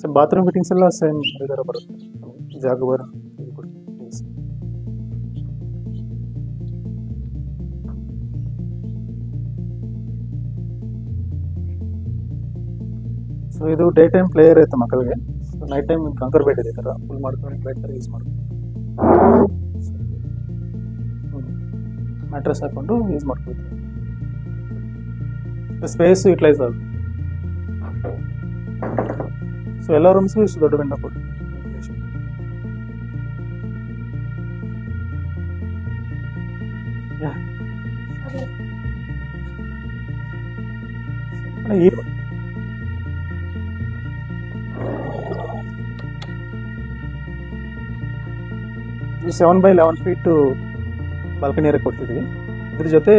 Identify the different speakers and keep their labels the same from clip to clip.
Speaker 1: So bathroom fittings ಎಲ್ಲ same ಇದೇ ಥರ ಬರುತ್ತೆ. ಜಾಗುವರ್ ಸೊ ಇದು ಡೇ ಟೈಮ್ ಪ್ಲೇಯರ್ ಇರುತ್ತೆ ಮಕ್ಕಳಿಗೆ. ಸೊ ನೈಟ್ ಟೈಮ್ ಕಂಕರ್ ಬೆಡ್ ಇದೆ ಥರ ಫುಲ್ ಮಾಡ್ಕೊಂಡು ಬೆಡ್ ಥರ ಯೂಸ್ ಮಾಡ್ಕೊಂಡು ಮ್ಯಾಟ್ರೆಸ್ ಹಾಕೊಂಡು ಯೂಸ್ ಮಾಡ್ಕೊಳ್ತೀವಿ. ಸ್ಪೇಸ್ ಯುಟಿಲೈಸ್ ಆಗುತ್ತೆ. ಸೊ ಎಲ್ಲ ರೂಮ್ಸ್ಗೂ ಇಷ್ಟು ದೊಡ್ಡ ವಿಂಡೋ ಕೊಡಿ. ಈ 7x11 feet ಬಾಲ್ಕನಿ ಏರಿಯಾ ಕೊಡ್ತಿದ್ವಿ. ಇದ್ರ ಜೊತೆ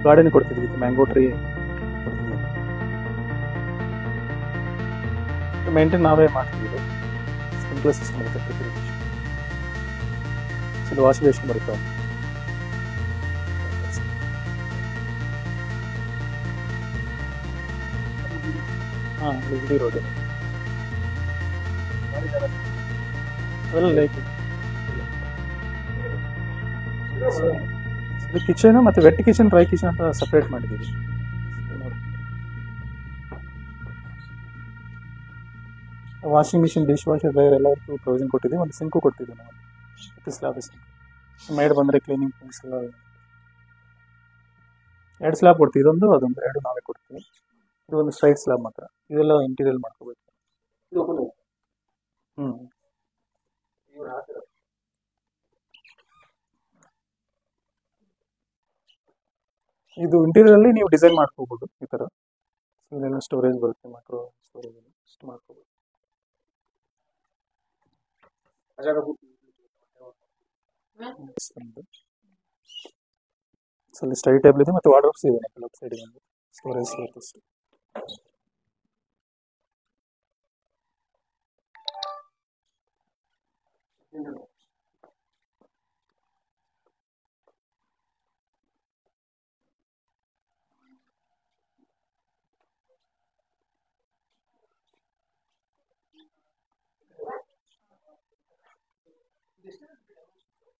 Speaker 1: ಗಾರ್ಡನ್ ಕೊಡ್ತಿದ್ವಿ ವಿತ್ ಮ್ಯಾಂಗೋ ಟ್ರೀ. ಮೇಂಟೈನ್ ನಾವೇ ಮಾಡ್ತಿದ್ವಿ. ಸ್ಪ್ರಿಂಕ್ಲರ್ ಸಿಸ್ಟಮ್ ಇರುತ್ತೆ. ಇದು ವಾಶ್ ಬೇಸಿನ್ ಬರುತ್ತೆ. ಹಾಂ, ಲಿಗ್ಡಿ ರೋಡ್ ಅದೆಲ್ಲ ಲೈಕ್ ಇದು ಕಿಚನ್ ಮತ್ತು ವೆಟ್ ಕಿಚನ್, ಡ್ರೈ ಕಿಚನ್ ಅಂತ ಸಪ್ರೇಟ್ ಮಾಡಿದ್ದೀವಿ. Washing machine, dish washer, dryer ಎಲ್ಲದಕ್ಕೂ ಪ್ರೊವಿಷನ್ ಕೊಟ್ಟಿದ್ದೀವಿ. ಒಂದು ಸಿಂಕು ಕೊಟ್ಟಿದ್ದೀವಿ ನಾವು ವಿತ್ ಸ್ಲ್ಯಾಬ್ ಸಿಂಕ್. ಮೇಡ್ ಬಂದರೆ ಕ್ಲೀನಿಂಗ್ ಥಿಂಗ್ಸ್ ಎಲ್ಲ 2 ಸ್ಲ್ಯಾಬ್ ಕೊಡ್ತೀವಿ. ಇದೊಂದು ಅದೊಂದು 2 ನಾವೇ ಕೊಡ್ತೀವಿ. ಇದು ಒಂದು ಸ್ಟ್ರೈಟ್ ಸ್ಲ್ಯಾಬ್ ಮಾತ್ರ. ಇದೆಲ್ಲ ಇಂಟೀರಿಯರ್ ಮಾಡ್ಕೋಬೇಕು. ಇದು ಇಂಟೀರಿಯರಲ್ಲಿ ನೀವು ಡಿಸೈನ್ ಮಾಡ್ಕೋಬೋದು ಈ ಥರ. ಇದೆಲ್ಲ ಸ್ಟೋರೇಜ್ ಬರುತ್ತೆ, ಮೈಕ್ರೋ ಸ್ಟೋರೇಜ್ ಇಷ್ಟು ಮಾಡ್ಕೋಬೋದು. ಸೊ ಅಲ್ಲಿ ಸ್ಟಡಿ ಟೇಬಲ್ ಇದೆ ಮತ್ತು ವಾರ್ಡ್ರೋಬ್ಸ್ ಇದೆ ಲೆಫ್ಟ್ ಸೈಡ್ ಸ್ಟೋರೇಜ್ ಇರುತ್ತೆ.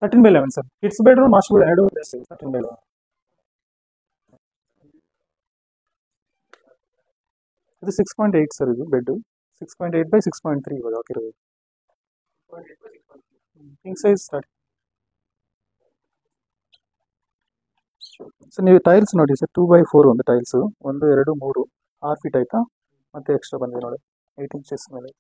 Speaker 1: Thirteen by 11 sir. Kids bedroom, master bedroom, 13 by 11. ಇದು 6.8 ಸರ್. ಇದು ಬೆಡ್ 6.8 by 6.3 ಇವಾಗ ಹಾಕಿರೋದು. King size start. ಸೊ ನೀವು ಟೈಲ್ಸ್ ನೋಡಿ ಸರ್, 2x4 ಒಂದು ಟೈಲ್ಸು, 1 2 3 6 ಫೀಟ್ ಆಯ್ತಾ. ಮತ್ತೆ ಎಕ್ಸ್ಟ್ರಾ ಬಂದಿದೆ ನೋಡಿ 8 inches ಮೇಲೆ.